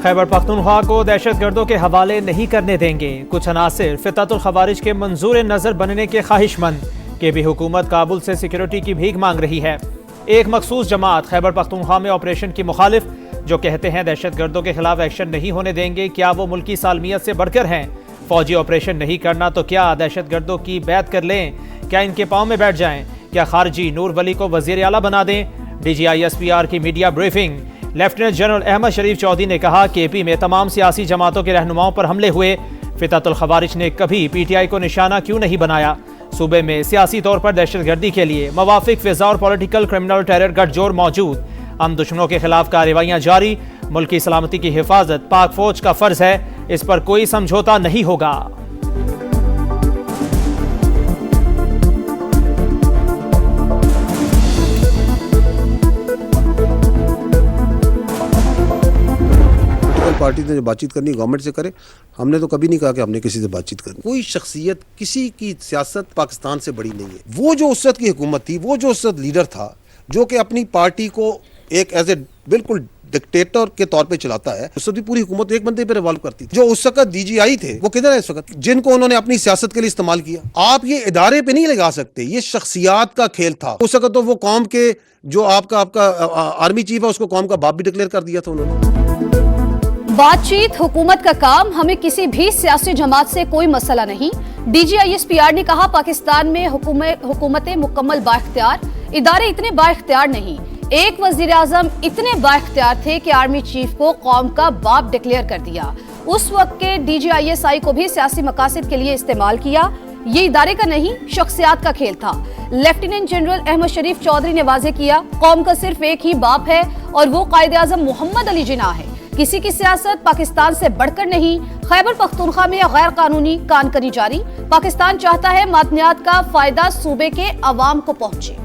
खैबर पख्तूनख्वा को दहशतगर्दों के हवाले नहीं करने देंगे। कुछ अनासिर फितरतुल खवारिज के मंजूर नजर बनने के ख्वाहिशमंद के भी हुकूमत काबुल से सिक्योरिटी की भीख मांग रही है। एक मखसूस जमात खैबर पख्तूनख्वा में ऑपरेशन की मुखालिफ, जो कहते हैं दहशतगर्दों के खिलाफ एक्शन नहीं होने देंगे, क्या वो मुल्की सालमियत से बढ़कर हैं? फौजी ऑपरेशन नहीं करना तो क्या दहशतगर्दों की बैत कर लें? क्या इनके पाँव में बैठ जाएं? क्या खारजी नूर वली को वजीर आला बना दें? DGISPR की media briefing. Lieutenant general Ahmed Sharif Chaudhry ने कहा कि AP में तमाम सियासी जमातों के रहनुमाओं पर हमले हुए। फितरतुल खवारिज ने कभी PTI को निशाना क्यों नहीं बनाया? सूबे में सियासी तौर पर दहशतगर्दी के लिए मवाफिक फिजा और पॉलिटिकल क्रिमिनल टेरर गठजोड़ मौजूद। हम दुश्मनों के खिलाफ कार्रवाइयां जारी। मुल्की सलामती की हिफाजत पाक फौज का फर्ज है, इस पर कोई समझौता नहीं होगा। पार्टी ने जो बातचीत करनी गवर्नमेंट से करे। हमने तो कभी नहीं कहा कि हमने किसी से बातचीत करनी। कोई शख्सियत किसी की सियासत पाकिस्तान से बड़ी नहीं है। वो जो उस वक्त की हुकूमत थी, वो जो उस वक्त लीडर था, जो कि अपनी पार्टी को एक एज ए बिल्कुल डिक्टेटर के तौर पे चलाता है, उस वक्त पूरी हुकूमत एक बंदे पे रिवॉल्व करती थी। जो उस वक्त DGI थे वो किधर है इस वक्त, जिनको उन्होंने अपनी सियासत के लिए इस्तेमाल किया? आप ये इदारे पे नहीं लगा सकते, ये शख्सियात का खेल था। उस वक्त तो वो कौम के जो आपका आर्मी चीफ है, उसको कौम का बाप भी डिक्लेयर कर दिया था उन्होंने। बातचीत हुकूमत का काम, हमें किसी भी सियासी जमात से कोई मसला नहीं। DGISPR ने कहा पाकिस्तान में हुकूमतें मुकम्मल बाइख्तियार, इदारे इतने बाइख्तियार नहीं। एक वजीर आजम इतने बाइख्तियार थे कि आर्मी चीफ को कौम का बाप डिक्लेयर कर दिया। उस वक्त के DGISI को भी सियासी मकासद के लिए इस्तेमाल किया। ये इदारे का नहीं, शख्सियात का खेल था। लेफ्टिनेंट जनरल अहमद शरीफ चौधरी ने वाजे किया, कौम का सिर्फ एक ही बाप है और वो कायदे आजम मोहम्मद अली जिन्ना है। किसी की सियासत पाकिस्तान से बढ़कर नहीं। खैबर पख्तूनख्वा में गैर कानूनी कानकनी जारी। पाकिस्तान चाहता है मादनियात का फायदा सूबे के अवाम को पहुंचे।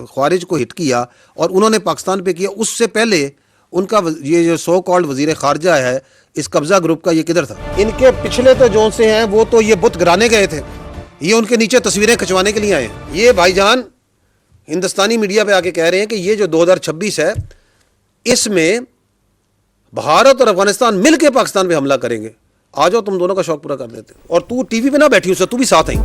ख्वारिज को हिट किया और उन्होंने पाकिस्तान पे किया। उससे पहले उनका ये जो सो कॉल्ड वजीर खारजा है इस कब्जा ग्रुप का, ये किधर था? इनके पिछले तो जो से हैं वो तो ये बुत गिराने गए थे, ये उनके नीचे तस्वीरें खिंचवाने के लिए आए। ये भाईजान हिंदुस्तानी मीडिया पे आके कह रहे हैं कि ये जो 2026 है, इसमें भारत और अफगानिस्तान मिलकर पाकिस्तान पे हमला करेंगे। आ जाओ, तुम दोनों का शौक पूरा कर देते। और तू टीवी पे ना बैठी हो, तू भी साथ आई।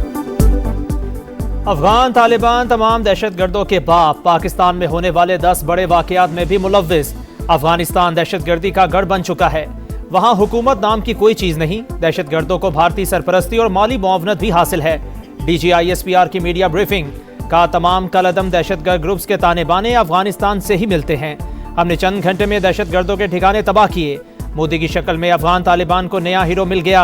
अफगान तालिबान तमाम दहशतगर्दों के बाप, पाकिस्तान में होने वाले 10 बड़े वाकयात में भी मुलव्विस। अफगानिस्तान दहशतगर्दी का गढ़ बन चुका है। वहां हुकूमत नाम की कोई चीज नहीं। दहशतगर्दों को भारतीय सरपरस्ती और माली मुआवनत भी हासिल है। DGISPR की मीडिया ब्रीफिंग का तमाम कलअदम दहशतगर्द ग्रुप्स के ताने बाने अफगानिस्तान से ही मिलते हैं। हमने चंद घंटे में दहशतगर्दों के ठिकाने तबाह किए। मोदी की शक्ल में अफगान तालिबान को नया हीरो मिल गया।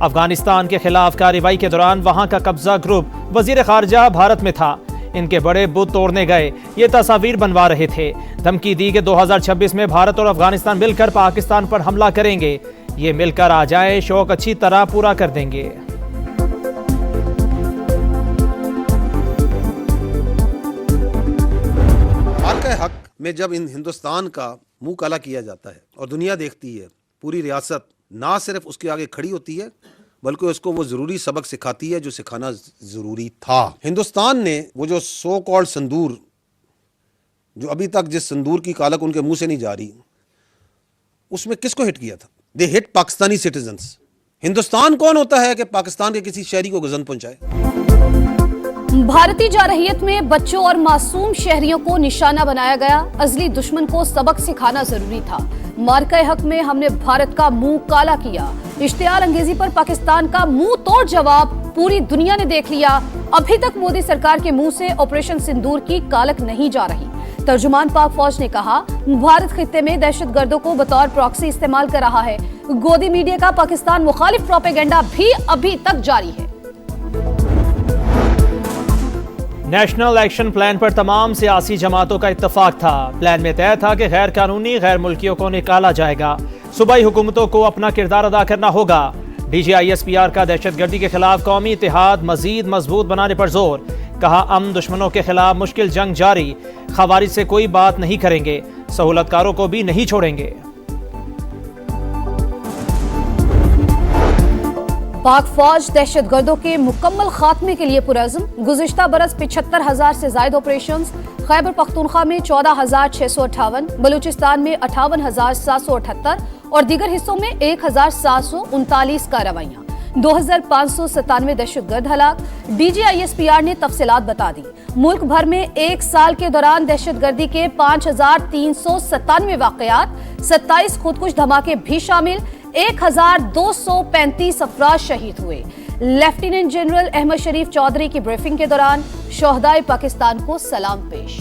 अफगानिस्तान के खिलाफ कार्रवाई के दौरान वहां का कब्जा ग्रुप वजीर खारजा भारत में था। इनके बड़े बुत तोड़ने गए, ये तस्वीर बनवा रहे थे। धमकी दी कि 2026 में भारत और अफगानिस्तान मिलकर पाकिस्तान पर हमला करेंगे। ये मिलकर आ जाए, शौक अच्छी तरह पूरा कर देंगे। हक में जब इन हिंदुस्तान का मुंह काला किया जाता है और दुनिया देखती है, पूरी रियासत ना सिर्फ उसके आगे खड़ी होती है बल्कि उसको वो जरूरी सबक सिखाती है जो सिखाना जरूरी था। हिंदुस्तान ने वो जो सो कॉल्ड संदूर, जो अभी तक जिस संदूर की कालक उनके मुंह से नहीं जा रही, उसमें किसको हिट किया था? दे हिट पाकिस्तानी सिटीजन्स। हिंदुस्तान कौन होता है कि पाकिस्तान के किसी शहरी को गजन पहुंचाए? भारतीय जारहियत में बच्चों और मासूम शहरियों को निशाना बनाया गया। अजली दुश्मन को सबक सिखाना जरूरी था। मार्का हक में हमने भारत का मुंह काला किया। इश्तियाल अंगेजी पर पाकिस्तान का मुंह तोड़ जवाब पूरी दुनिया ने देख लिया। अभी तक मोदी सरकार के मुंह से ऑपरेशन सिंदूर की कालक नहीं जा रही। तर्जुमान पाक फौज ने कहा, भारत खित्ते में दहशतगर्दों को बतौर प्रॉक्सी इस्तेमाल कर रहा है। गोदी मीडिया का पाकिस्तान मुखालिफ प्रोपेगेंडा भी अभी तक जारी है। नेशनल एक्शन प्लान पर तमाम सियासी जमातों का इत्तेफाक था। प्लान में तय था कि गैर कानूनी गैर मुल्कियों को निकाला जाएगा। सूबाई हुकूमतों को अपना किरदार अदा करना होगा। DGISPR का दहशतगर्दी के खिलाफ कौमी इत्तेहाद मजीद मजबूत बनाने पर जोर। कहा, अमन दुश्मनों के खिलाफ मुश्किल जंग जारी। खवारिज से कोई बात नहीं करेंगे, सहूलतकारों को भी नहीं छोड़ेंगे। पाक फौज दहशतगर्दों के मुकम्मल खात्मे के लिए पुरअज़्म। गुज़िश्ता बरस 75,000 से ज़ायद ऑपरेशन। खैबर पख्तूनख्वा में 14,658, बलूचिस्तान में 58,778 और दीगर हिस्सों में 1,739 कार्रवाइयाँ। 2,597 दहशतगर्द हलाक। DGISPR ने तफसीलात बता दी। मुल्क भर में एक साल के दौरान दहशतगर्दी के 5,397 वाक़यात, 27 खुदकुश धमाके भी शामिल। 1,235 अफराद शहीद हुए। लेफ्टिनेंट जनरल अहमद शरीफ चौधरी की ब्रीफिंग के दौरान शोहदाए पाकिस्तान को सलाम पेश।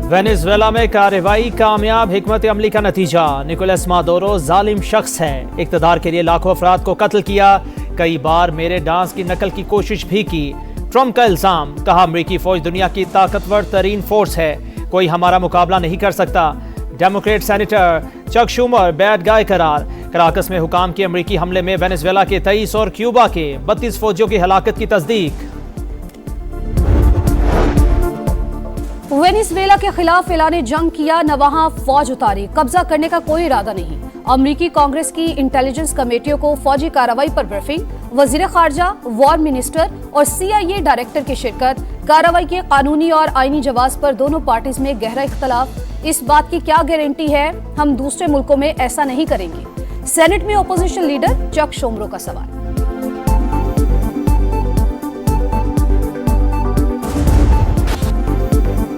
वेनेजुएला में कार्रवाई कामयाब। हिकमत अमली का नतीजा, निकोलस मादुरो जालिम शख्स है। इक़्तिदार के लिए लाखों अफराद को कत्ल किया। कई बार मेरे डांस की नकल की कोशिश भी की। ट्रंप का इल्जाम, कहा अमरीकी फौज दुनिया की ताकतवर तरीन फोर्स है, कोई हमारा मुकाबला नहीं कर सकता। Democrat senator Chuck Schumer bad guy करार। कराकस में हुकाम के अमरीकी हमले में वेनेजुएला के 23 और क्यूबा के 32 फौजियों की हलाकत की तस्दीक। वेनेजुएला के खिलाफ ऐलान जंग किया, न वहां फौज उतारी। कब्जा करने का कोई इरादा नहीं। अमरीकी कांग्रेस की इंटेलिजेंस कमेटियों को फौजी कार्रवाई पर ब्रीफिंग। वजीर खारजा, वॉर मिनिस्टर और CIA डायरेक्टर की शिरकत। कार्रवाई के कानूनी और आईनी जवाब पर दोनों पार्टीज में गहरा इख्तलाफ। इस बात की क्या गारंटी है हम दूसरे मुल्कों में ऐसा नहीं करेंगे। सेनेट में अपोजिशन लीडर चक शूमर का सवाल।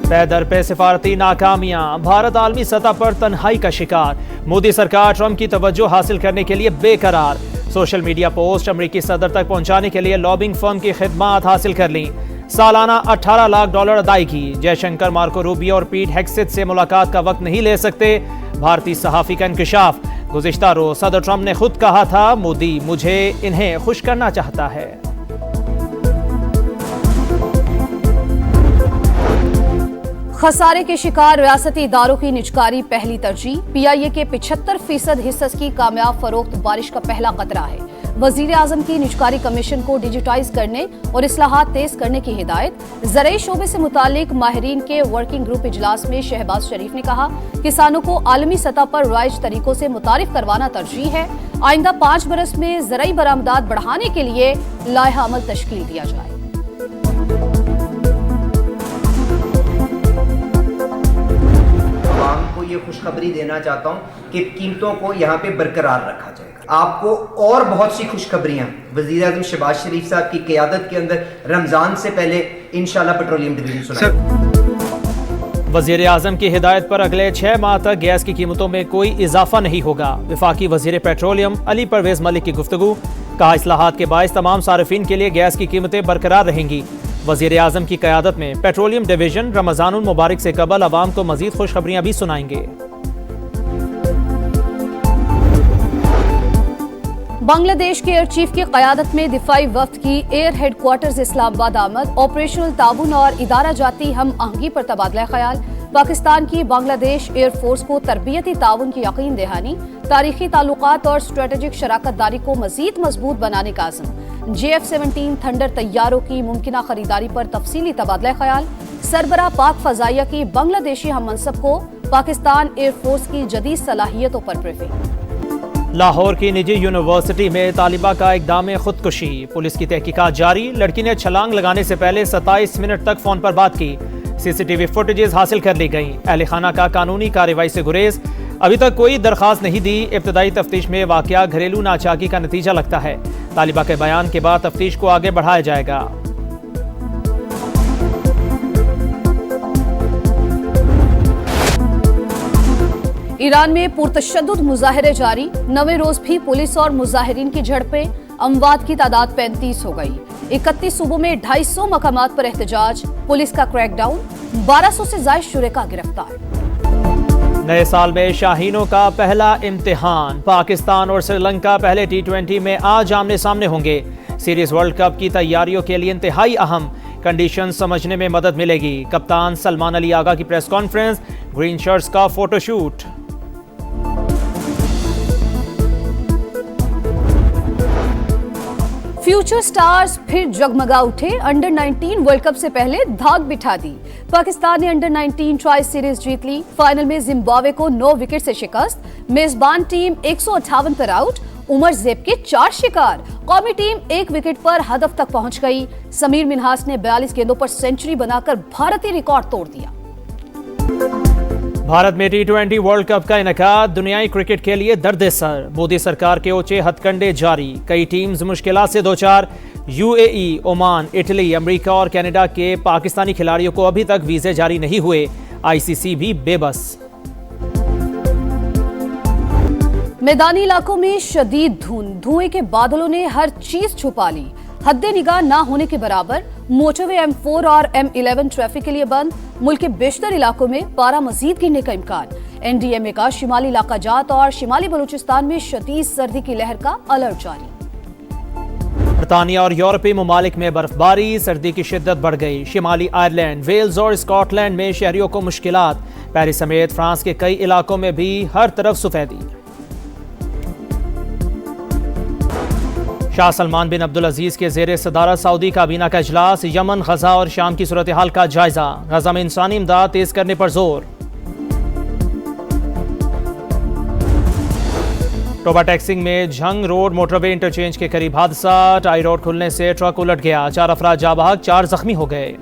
पैदर पे सिफारती नाकामियां, भारत आलमी सतह पर तन्हाई का शिकार। मोदी सरकार ट्रंप की तवज्जो हासिल करने के लिए बेकरार। सोशल मीडिया पोस्ट अमरीकी सदर तक पहुंचाने के लिए लॉबिंग फर्म की खिदमात हासिल कर ली। सालाना $18 लाख अदायगी। जयशंकर, मार्को रूबियो और पीट हेग्सेथ से मुलाकात का वक्त नहीं ले सकते। भारतीय सहाफी का इंकशाफ। गुज़िश्ता रोज सदर ट्रंप ने खुद कहा था, मोदी मुझे इन्हें खुश करना चाहता है। खसारे के शिकार रियासती इदारों की निजकारी पहली तरजीह। PIA के 75% हिस्स की कामयाब फरोख्त बारिश का पहला खतरा है। वजीर आजम की निजकारी कमीशन को डिजिटाइज करने और इस्लाहात तेज करने की हिदायत। ज़राई शोबे से मुतालिक माहिरीन के वर्किंग ग्रुप इजलास में शहबाज शरीफ ने कहा, किसानों को आलमी सतह पर राइज तरीकों से मुतारिफ करवाना तरजीह है। आइंदा 5 बरस में ज़राई बरामदात बढ़ाने के लिए लाइहा अमल तश्कील दिया जाए। को ये खुशखबरी देना चाहता हूं कि कीमतों को यहाँ पे बरकरार रखा जाएगा। आपको और बहुत सी खुशखबरियां वज़ीर आज़म शहबाज शरीफ साहब की क़यादत के अंदर रमजान से पहले इंशाल्लाह पेट्रोलियम डिवीजन सुनाएगा। वज़ीर आज़म की हिदायत पर अगले 6 माह तक गैस की कीमतों में कोई इजाफा नहीं होगा। वफाकी वज़ीर पेट्रोलियम अली परवेज मलिक की गुफ्तगू, कहा इस्लाहात के बाइस तमाम सारिफीन के लिए गैस की कीमतें बरकरार रहेंगी। वज़ीर आज़म की क़यादत में पेट्रोलियम डिवीजन रमज़ानुल मुबारक से कबल अवाम को मज़ीद खुशखबरियाँ भी सुनाएंगे। बांग्लादेश के एयर चीफ की क़यादत में दिफाई वफ्द की एयर हेडक्वार्टर्स इस्लामाबाद आमद। ऑपरेशनल ताउन और इदारा जाती हम आहंगी पर तबादला ख्याल। पाकिस्तान की बांग्लादेश एयर फोर्स को तरबियती ताउन की यकीन दहानी। तारीखी ताल्लुकात और स्ट्रेटेजिक शराकत दारी को मजीद मजबूत बनाने का आज़म। JF-17 थंडर तैयारों की मुमकिना खरीदारी पर तफसीली तबादला ख्याल। सरबरा पाक फजाइया की बांग्लादेशी हम मनसब को पाकिस्तान एयरफोर्स की जदीद सलाहियतों पर ब्रीफिंग। लाहौर की निजी यूनिवर्सिटी में तालिबा का इक़दाम खुदकुशी। पुलिस की तहकीकात जारी। लड़की ने छलांग लगाने से पहले 27 मिनट तक फोन पर बात की। CCTV फुटेजेस हासिल कर ली गई। अहले खाना का कानूनी कार्रवाई से गुरेज। अभी तक कोई दरखास्त नहीं दी। इब्तदाई तफ्तीश में वाकया घरेलू नाचाकी का नतीजा लगता है। तालिबा के बयान के बाद तफ्तीश को आगे बढ़ाया जाएगा। ईरान में पुरतशद्दुद मुजाहरे जारी। 9वें रोज भी पुलिस और मुजाहिरीन की झड़पें। अमवात की तादाद 35 हो गई। 31 सूबों में 250 मकामात पर एहतजाज। पुलिस का क्रैकडाउन। 1200 से ज्यादा शुरेका गिरफ्तार। नए साल में शाहीनों का पहला इम्तिहान। पाकिस्तान और श्रीलंका पहले T20 में आज आमने सामने होंगे। सीरीज वर्ल्ड कप की तैयारियों के लिए इंतहाई अहम। कंडीशन समझने में मदद मिलेगी। कप्तान सलमान अली आगा की प्रेस कॉन्फ्रेंस। ग्रीन शर्ट्स का फोटोशूट। फ्यूचर स्टार्स फिर जगमगा उठे। अंडर 19 वर्ल्ड कप से पहले धाक बिठा दी। पाकिस्तान ने अंडर 19 ट्राई सीरीज जीत ली। फाइनल में जिम्बाब्वे को 9 विकेट से शिकस्त। मेजबान टीम 158 पर आउट। उमर ज़ेब के 4 शिकार। कौमी टीम 1 विकेट पर हदफ तक पहुंच गई। समीर मिन्हास ने 42 गेंदों पर सेंचुरी बनाकर भारतीय रिकॉर्ड तोड़ दिया। भारत में T20 वर्ल्ड कप का इनेकाद दुनियाई क्रिकेट के लिए दर्द-ए-सर। मोदी सरकार के ऊंचे हथकंडे जारी। कई टीम्स मुश्किलात से दो चार। UAE, ओमान, इटली, अमेरिका और कनाडा के पाकिस्तानी खिलाड़ियों को अभी तक वीजे जारी नहीं हुए। ICC भी बेबस। मैदानी इलाकों में शदीद धुएं के बादलों ने हर चीज छुपा ली। हद्दे निगाह ना होने के बराबर। मोटरवे M4 और M11 ट्रैफिक के लिए बंद। मुल्क के बेशतर इलाकों में पारा मजीद गिरने का इम्कान। NDMA का शिमाली इलाका जात और शिमाली बलूचिस्तान में शदीद सर्दी की लहर का अलर्ट जारी। बरतानिया और यूरोपीय ममालिक में बर्फबारी। सर्दी की शिद्दत बढ़ गई। शिमाली आयरलैंड, वेल्स और स्कॉटलैंड में शहरियों को मुश्किलात। पेरिस समेत फ्रांस के कई इलाकों में भी हर तरफ सफेदी। शाह सलमान बिन अब्दुल अजीज के जेर सदारत सऊदी काबीना का इजलास। यमन, गजा और शाम की सूरत हाल का जायजा। गजा में इंसानी इमदाद तेज करने पर जोर। टोबा टैक्सिंग में झंग रोड मोटरवे इंटरचेंज के करीब हादसा। टाई रोड खुलने से ट्रक उलट गया। 4 अफराद जाँ बहक, 4 जख्मी हो गए।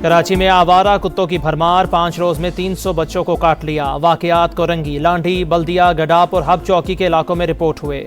कराची में आवारा कुत्तों की भरमार। 5 रोज में 300 बच्चों को काट लिया। वाकयात कोरंगी, लांडी, बल्दिया, गडाप और हब चौकी के इलाकों में रिपोर्ट हुए।